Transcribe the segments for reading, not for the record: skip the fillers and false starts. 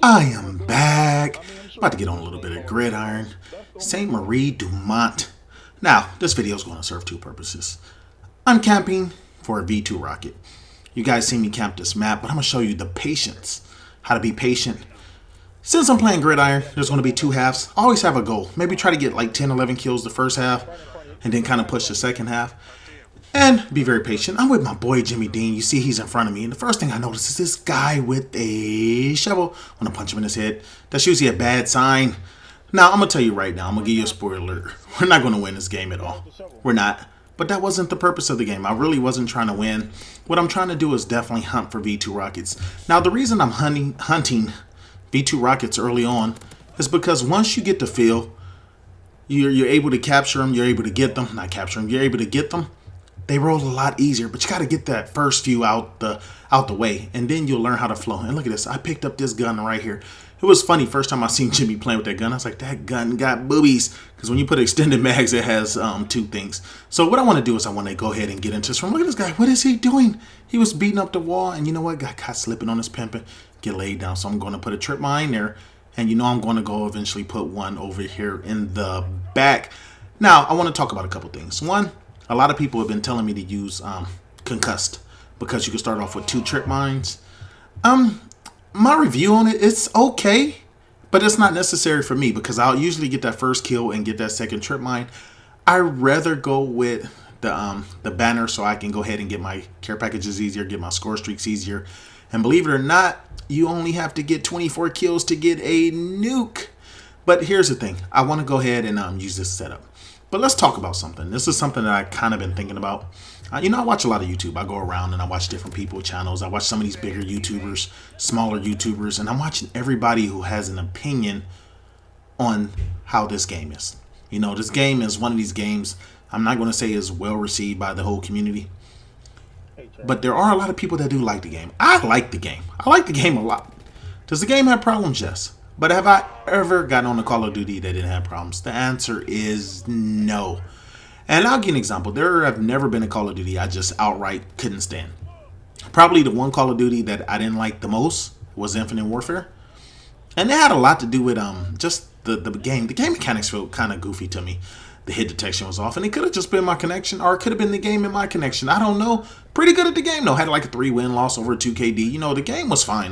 I am back. About to get on a little bit of gridiron. Saint Marie Dumont. Now, this video is going to serve two purposes. I'm camping for a V2 rocket. You guys see me camp this map, but I'm going to show you the patience. How to be patient. Since I'm playing gridiron, there's going to be two halves. I always have a goal. Maybe try to get like 10, 11 kills the first half, and then kind of push the second half. And be very patient. I'm with my boy Jimmy Dean. You see he's in front of me. And the first thing I notice is this guy with a shovel. I want to punch him in his head. That's usually a bad sign. Now, I'm going to tell you right now. I'm going to give you a spoiler alert. We're not going to win this game at all. We're not. But that wasn't the purpose of the game. I really wasn't trying to win. What I'm trying to do is definitely hunt for V2 rockets. Now, the reason I'm hunting V2 rockets early on is because once you get the feel, you're able to capture them. You're able to get them. Not capture them. You're able to get them. They roll a lot easier, but you got to get that first few out the way, and then you'll learn how to flow. And look at this. I picked up this gun right here. It was funny. First time I seen Jimmy playing with that gun, I was like, that gun got boobies. Because when you put extended mags, it has two things. So what I want to do is I want to go ahead and get into this room. Look at this guy. What is he doing? He was beating up the wall, and you know what? Got caught slipping on his pimping. Get laid down. So I'm going to put a trip mine there, and you know I'm going to go eventually put one over here in the back. Now, I want to talk about a couple things. One, a lot of people have been telling me to use concussed because you can start off with 2 trip mines. My review on it, it's okay, but it's not necessary for me because I'll usually get that first kill and get that second trip mine. I rather go with the banner so I can go ahead and get my care packages easier, get my score streaks easier. And believe it or not, you only have to get 24 kills to get a nuke. But here's the thing. I want to go ahead and use this setup. But let's talk about something. This is something that I kind of been thinking about. You know, I watch a lot of YouTube. I go around and I watch different people's channels. I watch some of these bigger YouTubers, smaller YouTubers, and I'm watching everybody who has an opinion on how this game is. You know, this game is one of these games I'm not going to say is well received by the whole community. But there are a lot of people that do like the game. I like the game. I like the game a lot. Does the game have problems? Yes. But have I ever gotten on a Call of Duty that didn't have problems? The answer is no. And I'll give you an example. There have never been a Call of Duty I just outright couldn't stand. Probably the one Call of Duty that I didn't like the most was Infinite Warfare. And it had a lot to do with just the game. The game mechanics felt kind of goofy to me. The hit detection was off. And it could have just been my connection, or it could have been the game and my connection. I don't know. Pretty good at the game, though. Had like a 3-win loss over 2KD. You know, the game was fine.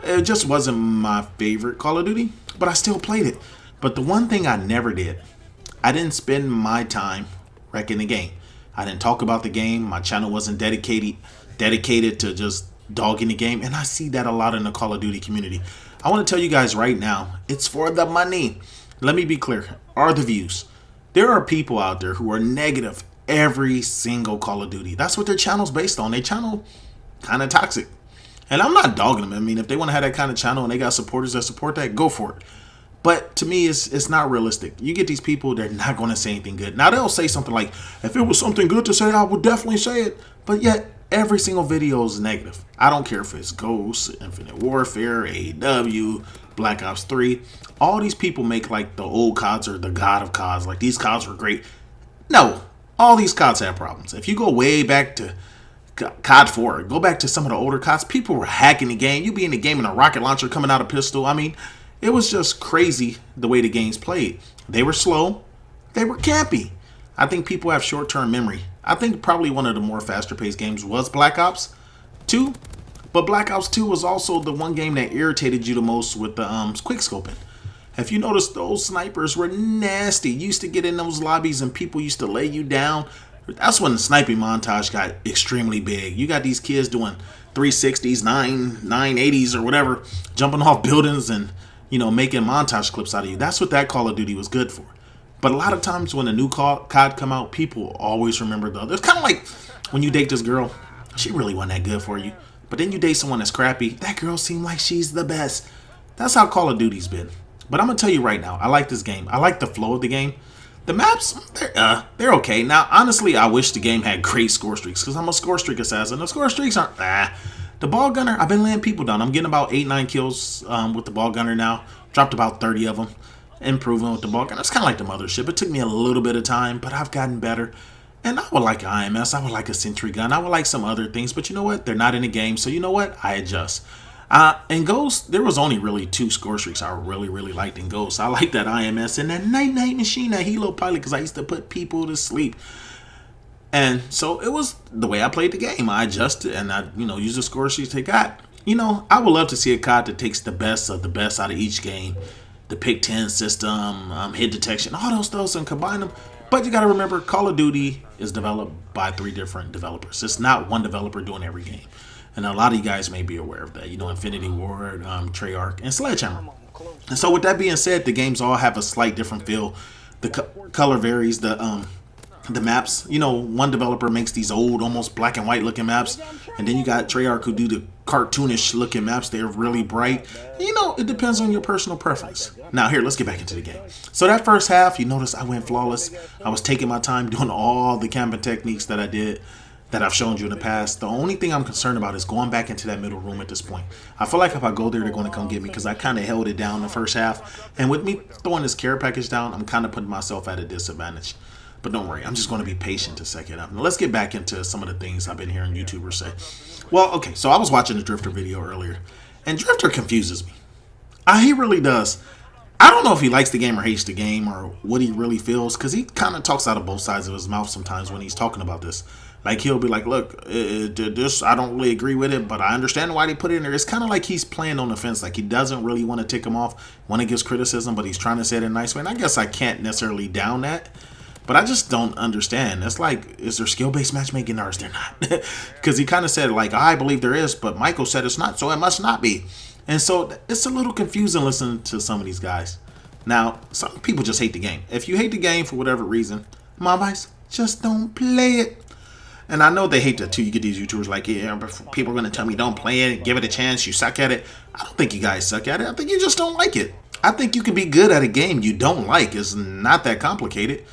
It just wasn't my favorite Call of Duty, but I still played it. But the one thing I never did, I didn't spend my time wrecking the game. I didn't talk about the game. My channel wasn't dedicated to just dogging the game. And I see that a lot in the Call of Duty community. I want to tell you guys right now, it's for the money. Let me be clear. Are the views? There are people out there who are negative every single Call of Duty. That's what their channel's based on. Their channel kind of toxic. And I'm not dogging them. I mean, if they want to have that kind of channel and they got supporters that support that, go for it. But to me, it's not realistic. You get these people, they're not going to say anything good. Now, they'll say something like, if it was something good to say, I would definitely say it. But yet, every single video is negative. I don't care if it's Ghost, Infinite Warfare, AEW, Black Ops 3. All these people make like the old CODs or the God of CODs. Like, these CODs were great. No, all these CODs have problems. If you go way back to COD 4, go back to some of the older CODs, people were hacking the game. You be in the game and a rocket launcher coming out of pistol. I mean, it was just crazy the way the games played. They were slow. They were campy. I think people have short-term memory. I think probably one of the more faster-paced games was Black Ops 2. But Black Ops 2 was also the one game that irritated you the most with the quickscoping. If you notice, those snipers were nasty. You used to get in those lobbies and people used to lay you down. That's when the sniping montage got extremely big. You got these kids doing 360s, 980s or whatever, jumping off buildings and, you know, making montage clips out of you. That's what that Call of Duty was good for. But a lot of times when a new COD come out, people always remember the other. It's kind of like when you date this girl, she really wasn't that good for you. But then you date someone that's crappy, that girl seemed like she's the best. That's how Call of Duty's been. But I'm going to tell you right now, I like this game. I like the flow of the game. The maps, they're okay. Now, honestly, I wish the game had great score streaks because I'm a score streak assassin. The score streaks aren't, The ball gunner, I've been laying people down. I'm getting about 8-9 kills with the ball gunner now. Dropped about 30 of them. Improving with the ball gunner. It's kind of like the mothership. It took me a little bit of time, but I've gotten better. And I would like an IMS. I would like a sentry gun. I would like some other things. But you know what? They're not in the game. So you know what? I adjust. In Ghost, there was only really two score streaks I really liked in Ghost. I like that IMS and that Night Night Machine, that Helo Pilot, because I used to put people to sleep. And so it was the way I played the game. I adjusted and I, used the score sheets they got. I would love to see a COD that takes the best of the best out of each game. The pick 10 system, hit detection, all those things, and combine them. But you got to remember, Call of Duty is developed by 3 different developers. It's not one developer doing every game. And a lot of you guys may be aware of that. Infinity Ward, Treyarch, and Sledgehammer. And so with that being said, the games all have a slight different feel. The color varies. The maps, one developer makes these old, almost black and white looking maps, and then you got Treyarch who do the cartoonish looking maps. They're really bright. It depends on your personal preference. Now here, let's get back into the game. So that first half, you notice I went flawless. I was taking my time doing all the camping techniques that I did, that I've shown you in the past. The only thing I'm concerned about is going back into that middle room at this point. I feel like if I go there, they're going to come get me because I kind of held it down the first half. And with me throwing this care package down, I'm kind of putting myself at a disadvantage. But don't worry, I'm just going to be patient to set it up. Now let's get back into some of the things I've been hearing YouTubers say. Well, okay, so I was watching the Drifter video earlier, and Drifter confuses me. He really does. I don't know if he likes the game or hates the game or what he really feels, because he kind of talks out of both sides of his mouth sometimes when he's talking about this. Like, he'll be like, look, this, I don't really agree with it, but I understand why they put it in there. It's kind of like he's playing on the fence. Like, he doesn't really want to tick him off when he gives criticism, but he's trying to say it in a nice way. And I guess I can't necessarily down that. But I just don't understand. It's like, is there skill-based matchmaking or is there not? Because he kind of said, like, I believe there is, but Michael said it's not, so it must not be. And so it's a little confusing listening to some of these guys. Now, some people just hate the game. If you hate the game for whatever reason, my advice, just don't play it. And I know they hate that too. You get these YouTubers like, yeah, people are going to tell me don't play it, give it a chance, you suck at it. I don't think you guys suck at it. I think you just don't like it. I think you can be good at a game you don't like. It's not that complicated.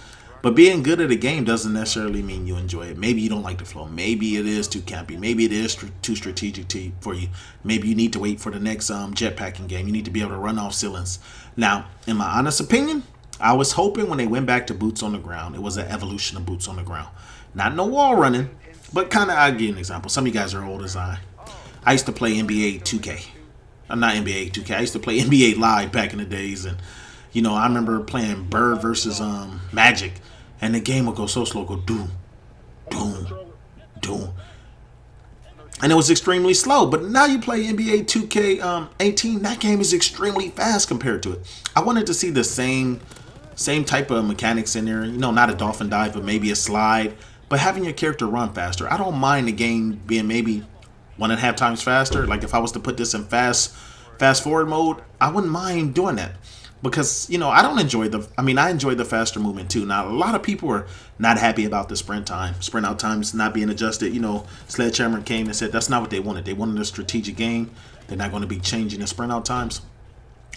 But being good at a game doesn't necessarily mean you enjoy it. Maybe you don't like the flow. Maybe it is too campy. Maybe it is too strategic for you. Maybe you need to wait for the next jetpacking game. You need to be able to run off ceilings. Now, in my honest opinion, I was hoping when they went back to boots on the ground, it was an evolution of boots on the ground. Not no wall running, but kind of, I'll give you an example. Some of you guys are old as I used to play NBA 2K. I'm not NBA 2K. I used to play NBA Live back in the days. And, I remember playing Bird versus Magic. And the game would go so slow, go doom, doom, doom. And it was extremely slow. But now you play NBA 2K18, that game is extremely fast compared to it. I wanted to see the same type of mechanics in there. Not a dolphin dive, but maybe a slide. But having your character run faster. I don't mind the game being maybe 1.5 times faster. Like if I was to put this in fast forward mode, I wouldn't mind doing that. Because, I enjoy the faster movement too. Now, a lot of people are not happy about the sprint out times not being adjusted. Sledgehammer came and said that's not what they wanted. They wanted a strategic game. They're not going to be changing the sprint out times.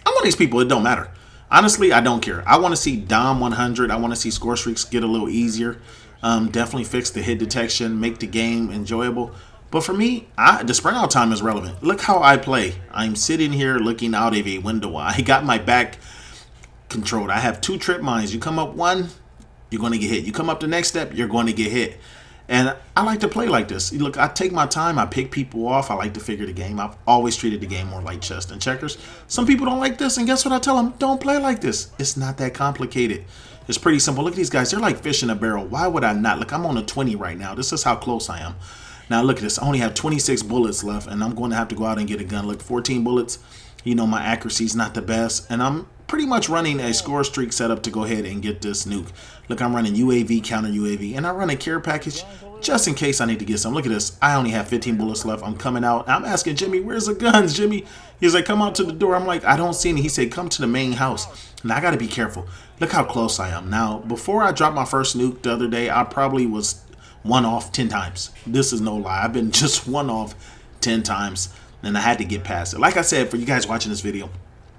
I'm one of these people, it don't matter. Honestly, I don't care. I want to see Dom 100. I want to see score streaks get a little easier. Definitely fix the hit detection, make the game enjoyable. But for me, the sprint out time is relevant. Look how I play. I'm sitting here looking out of a window. I got my back controlled. I have 2 trip mines. You come up one, you're going to get hit. You come up the next step, you're going to get hit. And I like to play like this. Look, I take my time. I pick people off. I like to figure the game. I've always treated the game more like chess than checkers. Some people don't like this, and guess what I tell them? Don't play like this. It's not that complicated. It's pretty simple. Look at these guys. They're like fish in a barrel. Why would I not? Look, I'm on a 20 right now. This is how close I am. Now, look at this. I only have 26 bullets left, and I'm going to have to go out and get a gun. Look, 14 bullets. My accuracy's not the best, and I'm pretty much running a score streak setup to go ahead and get this nuke. Look, I'm running UAV, counter UAV, and I run a care package just in case I need to get some. Look at this. I only have 15 bullets left. I'm coming out. I'm asking Jimmy, where's the guns, Jimmy? He's like, come out to the door. I'm like, I don't see any. He said, come to the main house. Now, I got to be careful. Look how close I am. Now, before I dropped my first nuke the other day, I probably was 1 off 10 times. This is no lie. I've been just 1 off 10 times, and I had to get past it. Like I said, for you guys watching this video,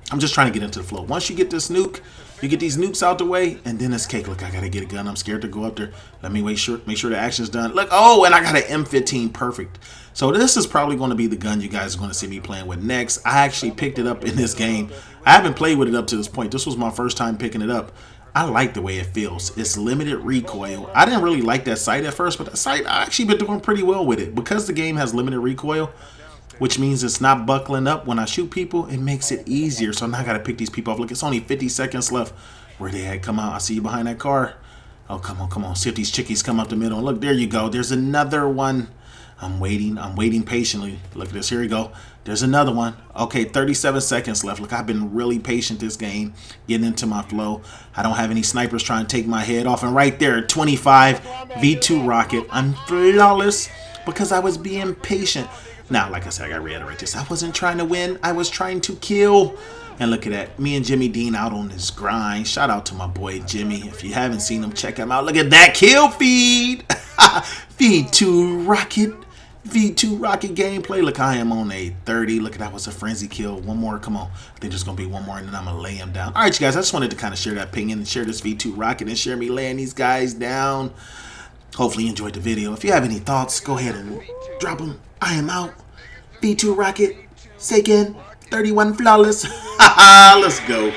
I'm just trying to get into the flow. Once you get this nuke, you get these nukes out the way, and then it's cake. Look, I gotta get a gun. I'm scared to go up there. Let me make sure the action's done. Look, oh, and I got an M15, perfect. So this is probably going to be the gun you guys are going to see me playing with next. I actually picked it up in this game. I haven't played with it up to this point. This was my first time picking it up. I like the way it feels. It's limited recoil. I didn't really like that sight at first, but that sight, I actually been doing pretty well with it. Because the game has limited recoil, which means it's not buckling up when I shoot people. It makes it easier. So now I got to pick these people off. Look, it's only 50 seconds left. Where they at? Come out. I see you behind that car. Oh, come on, come on. See if these chickies come up the middle. Look, there you go. There's another one. I'm waiting patiently. Look at this. Here we go. There's another one. Okay, 37 seconds left. Look, I've been really patient this game, getting into my flow. I don't have any snipers trying to take my head off. And right there, 25 V2 rocket. I'm flawless because I was being patient. Now, like I said, I got to reiterate this. I wasn't trying to win. I was trying to kill. And look at that. Me and Jimmy Dean out on this grind. Shout out to my boy Jimmy. If you haven't seen him, check him out. Look at that kill feed. V2 rocket. V2 rocket gameplay. Look, I am on a 30. Look, that was a frenzy kill. One more. Come on. I think there's going to be one more, and then I'm going to lay him down. All right, you guys. I just wanted to kind of share that opinion and share this V2 rocket and share me laying these guys down. Hopefully you enjoyed the video. If you have any thoughts, go ahead and drop them. I am out. V2 rocket. Say again. 31 flawless. Let's go.